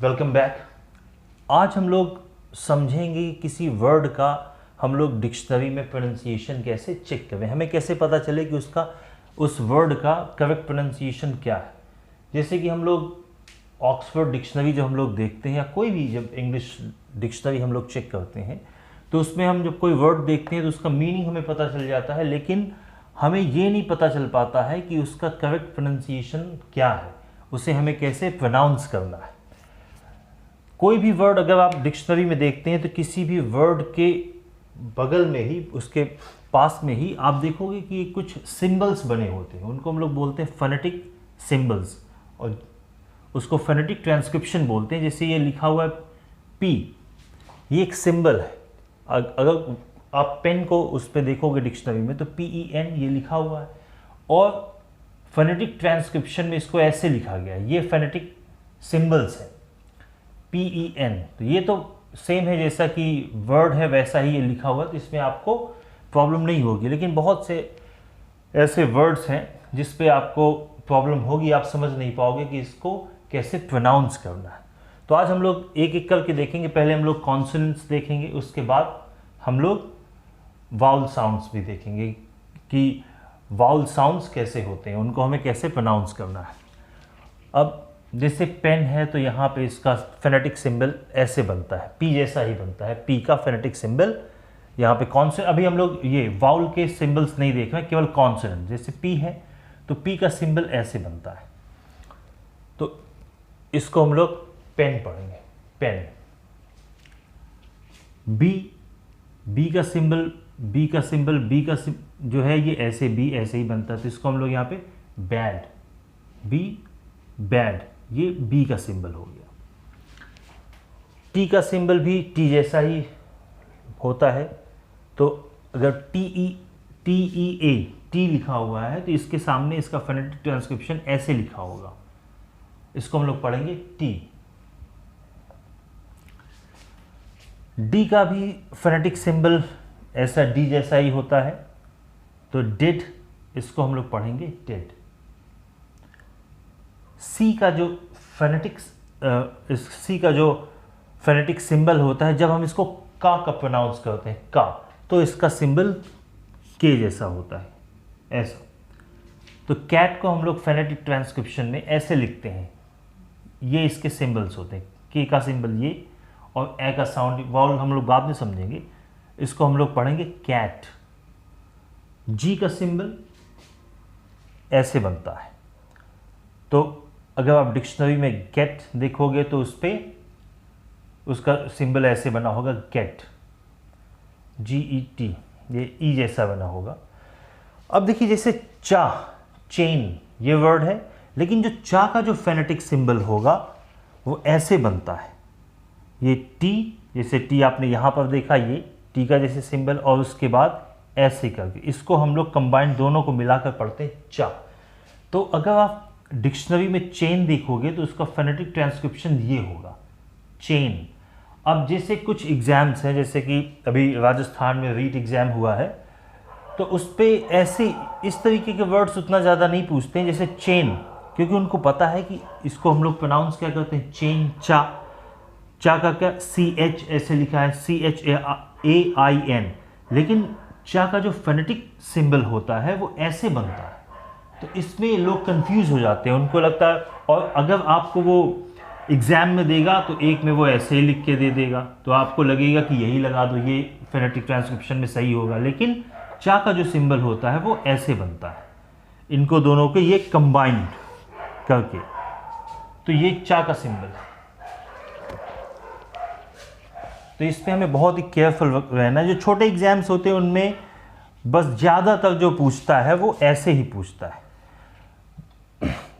Welcome back. आज हम लोग समझेंगे किसी वर्ड का हम लोग डिक्शनरी में प्रोनाउंसिएशन कैसे चेक करें, हमें कैसे पता चले कि उस वर्ड का करेक्ट प्रोनाउंसिएशन क्या है। जैसे कि हम लोग ऑक्सफोर्ड डिक्शनरी जब हम लोग देखते हैं या कोई भी जब इंग्लिश डिक्शनरी हम लोग चेक करते हैं तो उसमें हम जब कोई वर्ड देखते हैं तो उसका मीनिंग हमें पता चल जाता है, लेकिन हमें ये नहीं पता चल पाता है कि उसका करेक्ट प्रोनाउंसिएशन क्या है, उसे हमें कैसे प्रोनाउंस करना है। कोई भी वर्ड अगर आप डिक्शनरी में देखते हैं तो किसी भी वर्ड के बगल में ही, उसके पास में ही आप देखोगे कि कुछ सिंबल्स बने होते हैं, उनको हम लोग बोलते हैं फोनेटिक सिंबल्स और उसको फोनेटिक ट्रांसक्रिप्शन बोलते हैं। जैसे ये लिखा हुआ है पी, ये एक सिंबल है। अगर आप पेन को उस पर देखोगे डिक्शनरी में तो PEN ये लिखा हुआ है और फोनेटिक ट्रांसक्रिप्शन में इसको ऐसे लिखा गया है, ये फोनेटिक सिंबल्स है PEN। तो ये तो सेम है, जैसा कि वर्ड है वैसा ही ये लिखा हुआ है, तो इसमें आपको प्रॉब्लम नहीं होगी। लेकिन बहुत से ऐसे वर्ड्स हैं जिस पे आपको प्रॉब्लम होगी, आप समझ नहीं पाओगे कि इसको कैसे प्रोनाउंस करना है। तो आज हम लोग एक एक करके देखेंगे। पहले हम लोग कॉन्सोनेंट्स देखेंगे, उसके बाद हम लोग वाउल साउंड्स भी देखेंगे कि वाउल साउंड्स कैसे होते हैं, उनको हमें कैसे प्रोनाउंस करना है। अब जैसे पेन है तो यहाँ पे इसका फोनेटिक सिंबल ऐसे बनता है, पी जैसा ही बनता है, पी का फोनेटिक सिंबल यहाँ पे कॉन्सोनेंट। अभी हम लोग ये वाउल के सिंबल्स नहीं देख रहे हैं, केवल कॉन्सोनेंट। जैसे पी है तो पी का सिंबल ऐसे बनता है, तो इसको हम लोग पेन पढ़ेंगे, पेन। बी का सिंबल, जो है ये ऐसे, बी ऐसे ही बनता है, तो इसको हम लोग यहाँ पे बैड, बी बैड, ये बी का सिंबल हो गया। टी का सिंबल भी टी जैसा ही होता है, तो अगर टी लिखा हुआ है तो इसके सामने इसका फोनेटिक ट्रांसक्रिप्शन ऐसे लिखा होगा, इसको हम लोग पढ़ेंगे टी। डी का भी फोनेटिक सिंबल ऐसा डी जैसा ही होता है, तो डिड, इसको हम लोग पढ़ेंगे डिड। सी का जो फोनेटिक सिंबल होता है, जब हम इसको का प्रोनाउंस करते हैं का, तो इसका सिंबल के जैसा होता है, ऐसा। तो कैट को हम लोग फोनेटिक ट्रांसक्रिप्शन में ऐसे लिखते हैं, ये इसके सिंबल्स होते हैं, के का सिंबल ये और ए का साउंड वाउल हम लोग बाद में समझेंगे, इसको हम लोग पढ़ेंगे कैट। जी का सिंबल ऐसे बनता है, तो अगर आप डिक्शनरी में गेट देखोगे तो उस पर उसका सिंबल ऐसे बना होगा गेट, GET, ये ई जैसा बना होगा। अब देखिए जैसे चा, चेन, ये वर्ड है, लेकिन जो चा का जो फोनेटिक सिंबल होगा वो ऐसे बनता है, ये टी, जैसे टी आपने यहाँ पर देखा, ये टी का जैसे सिंबल, और उसके बाद ऐसे करके इसको हम लोग कंबाइंड दोनों को मिलाकर पढ़ते हैं चा। तो अगर आप डिक्शनरी में चेन देखोगे तो उसका फोनेटिक ट्रांसक्रिप्शन ये होगा, चेन। अब जैसे कुछ एग्जाम्स हैं, जैसे कि अभी राजस्थान में रीट एग्जाम हुआ है, तो उस पर ऐसे इस तरीके के वर्ड्स उतना ज़्यादा नहीं पूछते हैं जैसे चेन, क्योंकि उनको पता है कि इसको हम लोग प्रोनाउंस क्या करते हैं, चेन, चा। चा का क्या, CH ऐसे लिखा है, CHAIN, लेकिन चा का जो फोनेटिक सिंबल होता है वो ऐसे बनता है, तो इसमें लोग कंफ्यूज हो जाते हैं, उनको लगता है। और अगर आपको वो एग्ज़ाम में देगा तो एक में वो ऐसे ही लिख के दे देगा, तो आपको लगेगा कि यही लगा दो, ये फोनेटिक ट्रांसक्रिप्शन में सही होगा, लेकिन चा का जो सिंबल होता है वो ऐसे बनता है, इनको दोनों को ये कंबाइंड करके, तो ये चा का सिंबल है। तो इस पर हमें बहुत ही केयरफुल रहना है। जो छोटे एग्जाम्स होते हैं उनमें बस ज़्यादातर जो पूछता है वो ऐसे ही पूछता है।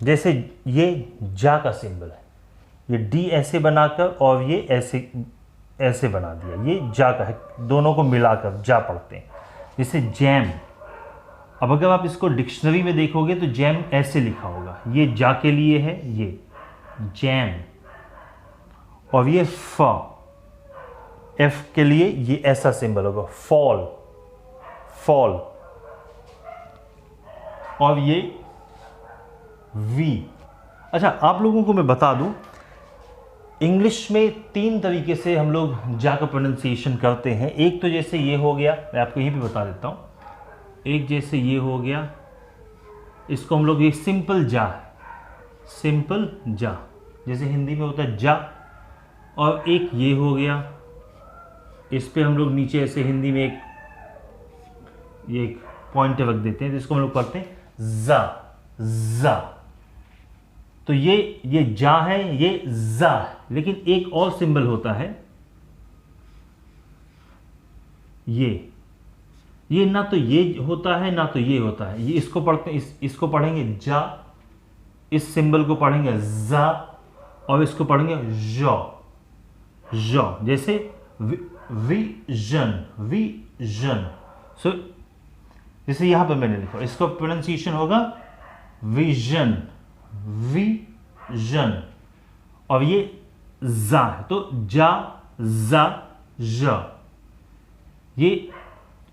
जैसे ये जा का सिंबल है, ये डी ऐसे बनाकर और ये ऐसे बना दिया, ये जा का है, दोनों को मिलाकर जा पढ़ते हैं। जैसे जैम, अब अगर आप इसको डिक्शनरी में देखोगे तो जैम ऐसे लिखा होगा, ये जा के लिए है, ये जैम, और ये एफ के लिए ये ऐसा सिंबल होगा, फॉल, और ये वी। अच्छा, आप लोगों को मैं बता दूं, इंग्लिश में 3 तरीके से हम लोग जा का प्रोनाउंसिएशन करते हैं। एक तो जैसे ये हो गया, मैं आपको यहीं पे बता देता हूँ। एक जैसे ये हो गया, इसको हम लोग ये सिंपल जा है, सिंपल जा, जैसे हिंदी में होता है जा। और एक ये हो गया, इस पे हम लोग नीचे ऐसे हिंदी में एक पॉइंट रख देते हैं, जिसको हम लोग पढ़ते हैं जा, जा। तो ये जा है, ये जा है। लेकिन एक और सिंबल होता है ये ना तो ये होता है ना तो ये होता है। ये इसको पढ़ते हैं, इसको पढ़ेंगे जा, इस सिंबल को पढ़ेंगे जा, और इसको पढ़ेंगे जॉ, जॉ। जैसे विजन, विजन। सो जैसे यहां पर मैंने लिखा, इसको प्रोनाउंसिएशन होगा विजन, विजन। और ये जा है, तो जा, जा, जा। ये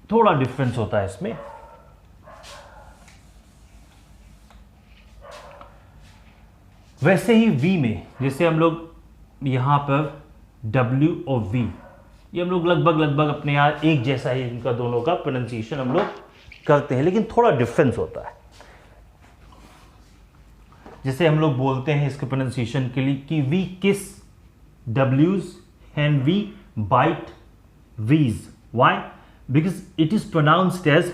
थोड़ा डिफरेंस होता है इसमें। वैसे ही वी में, जैसे हम लोग यहां पर W और V, ये हम लोग लगभग अपने यहाँ एक जैसा ही इनका दोनों का प्रोनाउंसिएशन हम लोग करते हैं, लेकिन थोड़ा डिफरेंस होता है। जैसे हम लोग बोलते हैं इसके प्रोनाउंसिएशन के लिए कि वी किस W's and we bite V's. Why? Because it is pronounced as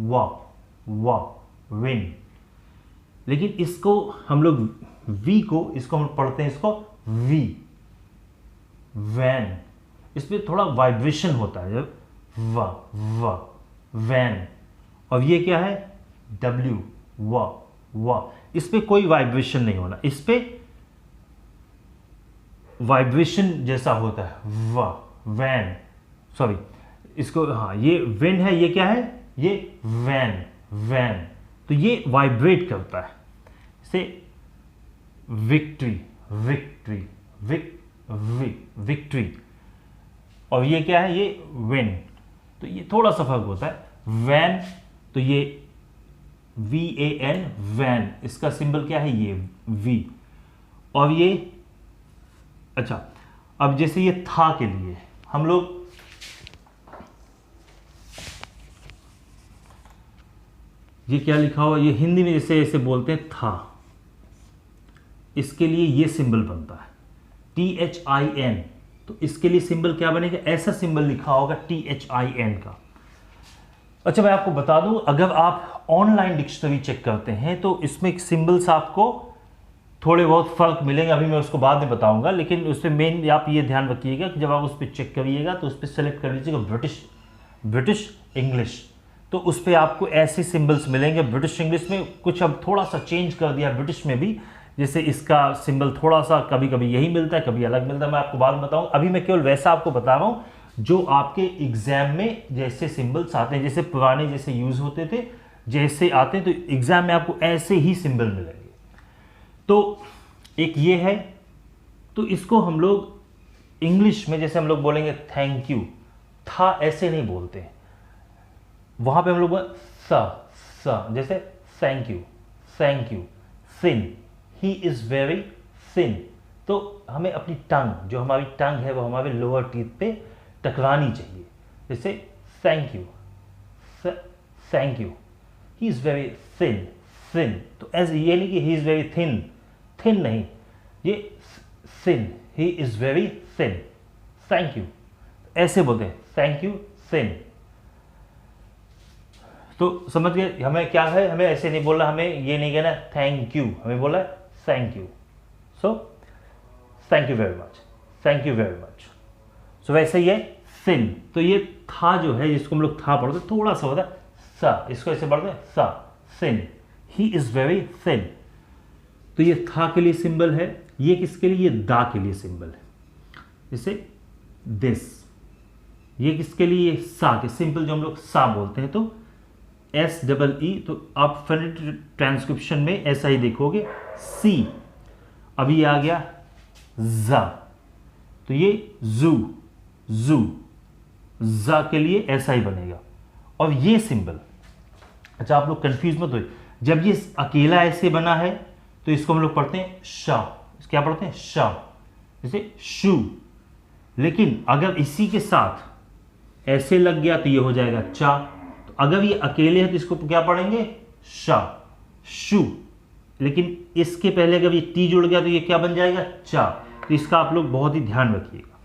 wa, wa, win. लेकिन इसको हम लोग V को, इसको हम पढ़ते हैं इसको V, वैन। इसमें थोड़ा वाइब्रेशन होता है, जब वा, वा, वैन। और ये क्या है W, वा, वा। इस पे कोई वाइब्रेशन नहीं होना, इस पे वाइब्रेशन जैसा होता है वा, वैन, सॉरी इसको, हाँ ये विन है, ये क्या है, ये वैन, वैन। तो ये वाइब्रेट करता है। से विक्ट्री, विक्ट्री, विक्ट्री। और ये क्या है, ये विन। तो ये थोड़ा सा फर्क होता है। वैन, तो ये VAN, वैन, इसका सिंबल क्या है, ये V। और ये, अच्छा, अब जैसे ये था के लिए हम लोग ये क्या लिखा हुआ, ये हिंदी में जैसे ऐसे बोलते हैं था, इसके लिए ये सिंबल बनता है THIN। तो इसके लिए सिंबल क्या बनेगा, ऐसा सिंबल लिखा होगा THIN का। अच्छा, मैं आपको बता दूं, अगर आप ऑनलाइन डिक्शनरी चेक करते हैं तो इसमें सिंबल्स आपको थोड़े बहुत फर्क मिलेंगे, अभी मैं उसको बाद में बताऊंगा। लेकिन उसमें मेन आप ये ध्यान रखिएगा कि जब आप उस पर चेक करिएगा तो उस पर सेलेक्ट कर लीजिएगा ब्रिटिश इंग्लिश। तो उस पर आपको ऐसे सिंबल्स मिलेंगे। ब्रिटिश इंग्लिश में कुछ अब थोड़ा सा चेंज कर दिया ब्रिटिश में भी, जैसे इसका सिंबल थोड़ा सा कभी कभी यही मिलता है, कभी अलग मिलता है। मैं आपको बाद में बताऊंगा, अभी मैं केवल वैसा आपको बता रहा हूँ जो आपके एग्जाम में जैसे सिंबल्स आते हैं, जैसे पुराने जैसे यूज होते थे, जैसे आते हैं, तो एग्जाम में आपको ऐसे ही सिंबल मिलेंगे। तो एक ये है, तो इसको हम लोग इंग्लिश में जैसे हम लोग बोलेंगे थैंक यू, था ऐसे नहीं बोलते हैं, वहां पे हम लोग सा, जैसे thank you, thank you. Thin, he is very thin. तो हमें अपनी टंग, जो हमारी टंग है वो हमारे लोअर टीथ पे टकरानी चाहिए। जैसे thank you, thank you, he is very thin, thin. तो ऐसे ये नहीं कि he is very thin, thin नहीं, ये thin, he is very thin, thank you, ऐसे बोलते हैं थैंक यू, थिन। तो समझ गए, हमें क्या है, हमें ऐसे नहीं बोलना, हमें ये नहीं कहना थैंक यू, हमें बोला thank you. So thank you very much, thank you very much. So वैसे ये थिन, तो ये था जो है, जिसको हम लोग था पढ़ते, थोड़ा सा होता है सा, इसको ऐसे पढ़ते हैं सा, thin, he is very thin. तो ये था के लिए सिंबल है, ये किसके लिए, ये दा के लिए सिंबल है। जैसे दिस, ये किसके लिए, सा के, सिंपल जो हम लोग सा बोलते हैं, तो SEE। तो आप फोनेटिक ट्रांसक्रिप्शन में ऐसा ही देखोगे, सी। अभी आ गया जा, तो ये जू, जू, जा के लिए ऐसा ही बनेगा। और ये सिंबल, अच्छा आप लोग कंफ्यूज मत हो, जब ये अकेला ऐसे बना है तो इसको हम लोग पढ़ते हैं शाह। क्या पढ़ते हैं, शाह, जैसे शू, लेकिन अगर इसी के साथ ऐसे लग गया तो ये हो जाएगा चा। तो अगर ये अकेले है तो इसको क्या पढ़ेंगे, शा, शू। लेकिन इसके पहले अगर ये टी जुड़ गया तो ये क्या बन जाएगा, चा। तो इसका आप लोग बहुत ही ध्यान रखिएगा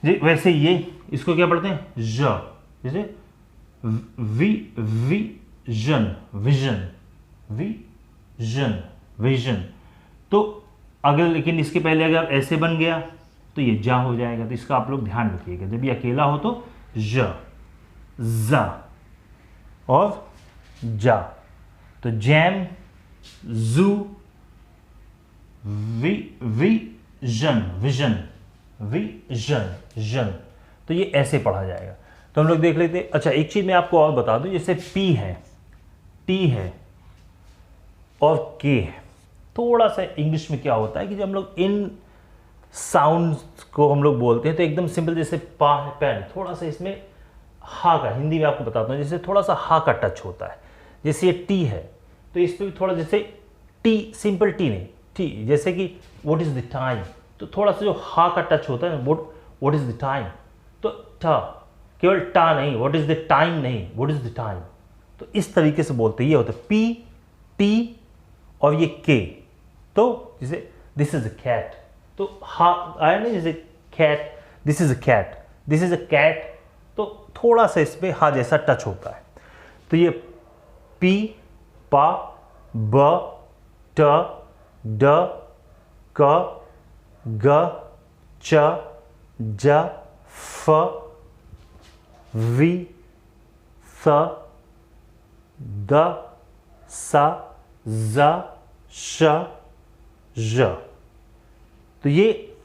जी। वैसे ये इसको क्या पढ़ते हैं, ज, जैसे विजन, विजन, विजन, विजन। तो अगर लेकिन इसके पहले अगर ऐसे बन गया तो ये जा हो जाएगा। तो इसका आप लोग ध्यान रखिएगा, जब ये अकेला हो तो ज, जा और जा। तो जैम, जू, विजन, विजन, विजन, जन। तो ये ऐसे पढ़ा जाएगा। तो हम लोग देख लेते हैं। अच्छा, एक चीज मैं आपको और बता दूं, जैसे पी है, टी है और के है। थोड़ा सा इंग्लिश में क्या होता है कि जब हम लोग इन साउंड्स को हम लोग बोलते हैं तो एकदम सिंपल, जैसे पा है, पैन, थोड़ा सा इसमें हा का, हिंदी में आपको बताता हूँ, जैसे थोड़ा सा हा का टच होता है। जैसे ये टी है तो इस पर भी थोड़ा, जैसे टी, सिंपल टी नहीं, टी, जैसे कि व्हाट इज द टाइम, तो थोड़ा सा जो हा का टच होता है ना, व्हाट इज द टाइम, तो टा, केवल टा नहीं, व्हाट इज द टाइम नहीं, व्हाट इज द टाइम। तो इस तरीके से बोलते हैं। ये होता है पी, टी और ये के। तो जैसे दिस इज अ कैट, तो हा आया ना, जैसे cat, this is a cat, this is a cat. तो थोड़ा सा इसमें हा जैसा टच होता है। तो ये पी, पा, ब, ट, ड, क, ग, च, ज, फ, वी, स, द, सा, ज, श, ज। तो ये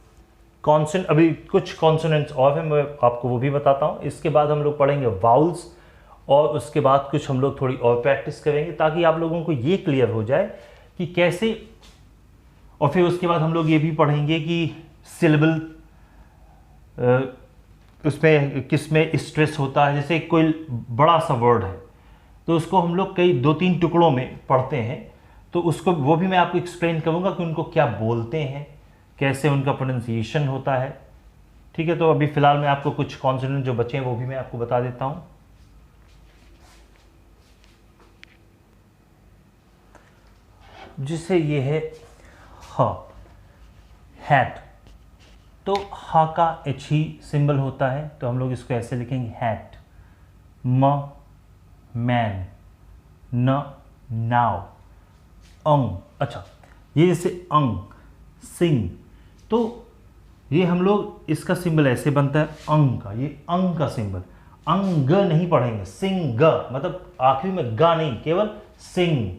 कॉन्सोनेंट, अभी कुछ कॉन्सोनेंट्स और हैं, मैं आपको वो भी बताता हूँ। इसके बाद हम लोग पढ़ेंगे वाउल्स, और उसके बाद कुछ हम लोग थोड़ी और प्रैक्टिस करेंगे ताकि आप लोगों को ये क्लियर हो जाए कि कैसे। और फिर उसके बाद हम लोग ये भी पढ़ेंगे कि सिलेबल, उसमें किस में स्ट्रेस होता है। जैसे कोई बड़ा सा वर्ड है तो उसको हम लोग कई 2-3 टुकड़ों में पढ़ते हैं, तो उसको वो भी मैं आपको एक्सप्लेन करूंगा कि उनको क्या बोलते हैं, कैसे उनका प्रोनाउंसिएशन होता है। ठीक है, तो अभी फिलहाल मैं आपको कुछ कॉन्सोनेंट जो बचे हैं वो भी मैं आपको बता देता हूं। जिससे ये है ह, हैट। तो हा का एच ही सिंबल होता है, तो हम लोग इसको ऐसे लिखेंगे हैट। म, मैन, न, नाव, अंग। अच्छा, ये जैसे अंग, सिंग, तो ये हम लोग इसका सिंबल ऐसे बनता है अंग का, ये अंग का सिंबल। अंग नहीं पढ़ेंगे, सिंग, मतलब आखिरी में गा नहीं, केवल सिंग,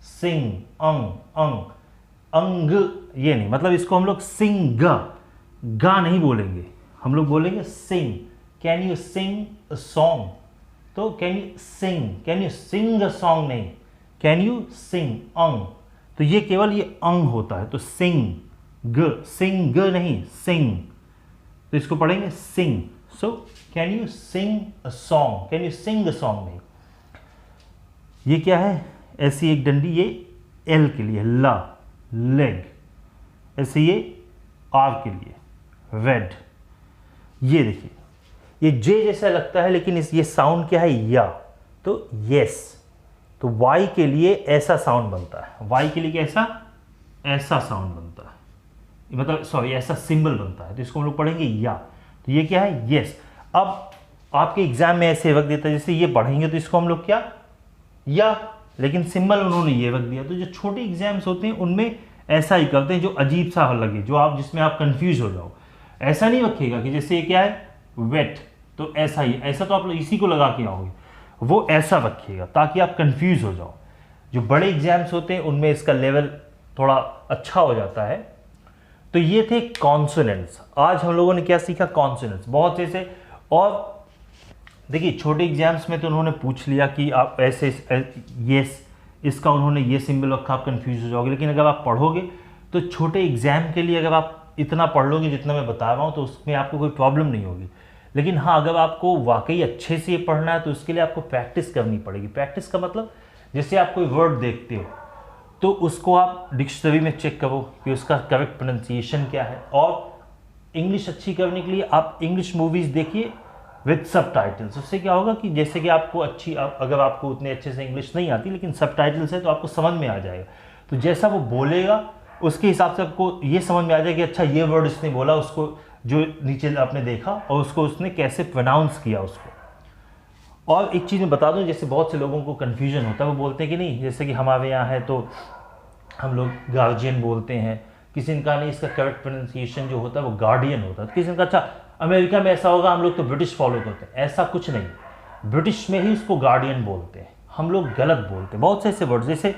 सिंग, अंग, अंग, अंग, ये नहीं, मतलब इसको हम लोग सिंग, गा नहीं बोलेंगे, हम लोग बोलेंगे sing. Can you sing a song, तो can you sing a song नहीं, कैन यू सिंग, अंग। तो ये केवल ये अंग होता है, तो सिंग, सिंग नहीं, सिंग, तो इसको पढ़ेंगे sing. So can you sing a song, can you sing a song नहीं। ये क्या है, ऐसी एक डंडी, ये एल के लिए, ला, लेग, ऐसे ये आर के लिए, रेड। ये देखिए, ये जे जैसा लगता है लेकिन ये साउंड क्या है, या, तो यस। तो वाई के लिए ऐसा साउंड बनता है, वाई के लिए कैसा, ऐसा साउंड बनता है, मतलब सॉरी ऐसा सिंबल बनता है, तो इसको हम लोग पढ़ेंगे या। तो ये क्या है, यस। अब आपके एग्जाम में ऐसे रख देता है, जैसे ये पढ़ेंगे तो इसको हम लोग क्या, या, लेकिन सिंबल उन्होंने ये रख दिया। तो जो छोटे एग्जाम्स होते हैं उनमें ऐसा ही करते हैं, जो अजीब सा लगे, जो आप जिसमें आप कंफ्यूज हो जाओ। ऐसा नहीं रखेगा कि जैसे ये क्या है, वेट, तो ऐसा ही, ऐसा तो आप लोग इसी को लगा के आओगे, वो ऐसा रखिएगा ताकि आप कंफ्यूज हो जाओ। जो बड़े एग्जाम्स होते हैं उनमें इसका लेवल थोड़ा अच्छा हो जाता है। तो ये थे कॉन्सोनेंट्स। आज हम लोगों ने क्या सीखा, कॉन्सोनेंट्स, बहुत ऐसे। और देखिए छोटे एग्जाम्स में तो उन्होंने पूछ लिया कि आप ऐसे, यस, इसका उन्होंने ये सिंबल रखा, आप कंफ्यूज हो जाओगे। लेकिन अगर आप पढ़ोगे तो छोटे एग्जाम के लिए अगर आप इतना पढ़ लोगे जितना मैं बता रहा हूँ तो उसमें आपको कोई प्रॉब्लम नहीं होगी। लेकिन हाँ, अगर आपको वाकई अच्छे से ये पढ़ना है तो उसके लिए आपको प्रैक्टिस करनी पड़ेगी। प्रैक्टिस का मतलब, जैसे आप कोई वर्ड देखते हो तो उसको आप डिक्शनरी में चेक करो कि उसका करेक्ट प्रोनाउंसिएशन क्या है। और इंग्लिश अच्छी करने के लिए आप इंग्लिश मूवीज़ देखिए विद सबटाइटल्स। उससे क्या होगा कि जैसे कि आपको अगर आपको उतने अच्छे से इंग्लिश नहीं आती लेकिन सबटाइटल्स है तो आपको समझ में आ जाएगा। तो जैसा वो बोलेगा उसके हिसाब से आपको ये समझ में आ जाएगा कि अच्छा ये वर्ड इसने बोला, उसको जो नीचे आपने देखा और उसको उसने कैसे प्रोनाउंस किया उसको। और एक चीज़ मैं बता दूं, जैसे बहुत से लोगों को कन्फ्यूजन होता है, वो बोलते हैं कि नहीं, जैसे कि हमारे यहाँ है तो हम लोग गार्जियन बोलते हैं, किसी ने कहा नहीं इसका करेक्ट प्रोनाउंसिएशन जो होता है वो गार्डियन होता है, किसी ने कहा अच्छा अमेरिका में ऐसा होगा, हम लोग तो ब्रिटिश फॉलो करते हैं। ऐसा कुछ नहीं, ब्रिटिश में ही उसको गार्डियन बोलते हैं, हम लोग गलत बोलते हैं। बहुत से ऐसे वर्ड जैसे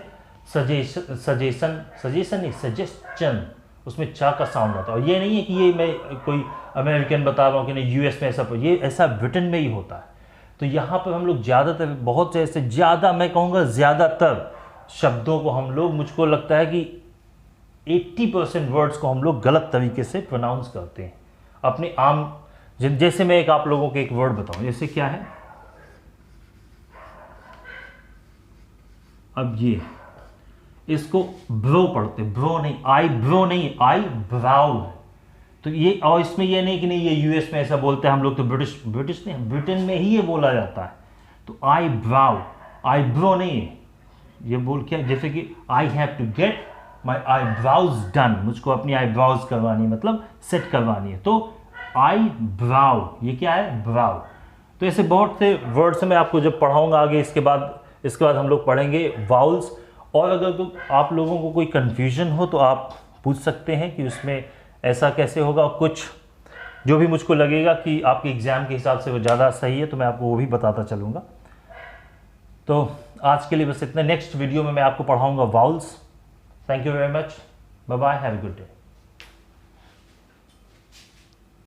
सजेशन नहीं, सजेस्चन, उसमें चा का साउंड आता है। और ये नहीं है कि ये मैं कोई अमेरिकन बता रहा हूँ कि नहीं यूएस में ऐसा, ये ऐसा ब्रिटेन में ही होता है। तो यहाँ पर हम लोग ज़्यादातर, बहुत से ऐसे ज़्यादा, मैं कहूँगा ज़्यादातर शब्दों को हम लोग, मुझको लगता है कि 80% वर्ड्स को हम लोग गलत तरीके से प्रोनाउंस करते हैं अपने आम। जैसे मैं आप लोगों को एक वर्ड बताऊं, जैसे क्या है, अब ये इसको ब्रो पढ़ते, ब्रो नहीं, ब्रो नहीं, ब्राउ है। तो ये, और इसमें ये नहीं कि नहीं ये यूएस में ऐसा बोलते हैं, हम लोग तो ब्रिटिश नहीं, ब्रिटेन में ही ये बोला जाता है। तो ब्रो नहीं है, ये बोल क्या, जैसे कि I have to get my eyebrows done, मुझको अपनी आईब्राउज करवानी है, मतलब सेट करवानी है। तो ब्राउ, ये क्या है, ब्राउ। तो ऐसे बहुत से वर्ड्स मैं आपको जब पढ़ाऊंगा आगे, इसके बाद हम लोग पढ़ेंगे वाउल्स। और अगर तो आप लोगों को कोई कन्फ्यूजन हो तो आप पूछ सकते हैं कि उसमें ऐसा कैसे होगा। कुछ जो भी मुझको लगेगा कि आपके एग्ज़ाम के हिसाब से वो ज़्यादा सही है तो मैं आपको वो भी बताता चलूँगा। तो आज के लिए बस इतना। नेक्स्ट वीडियो में मैं आपको पढ़ाऊँगा vowels. Thank you very much, bye bye, have a good day.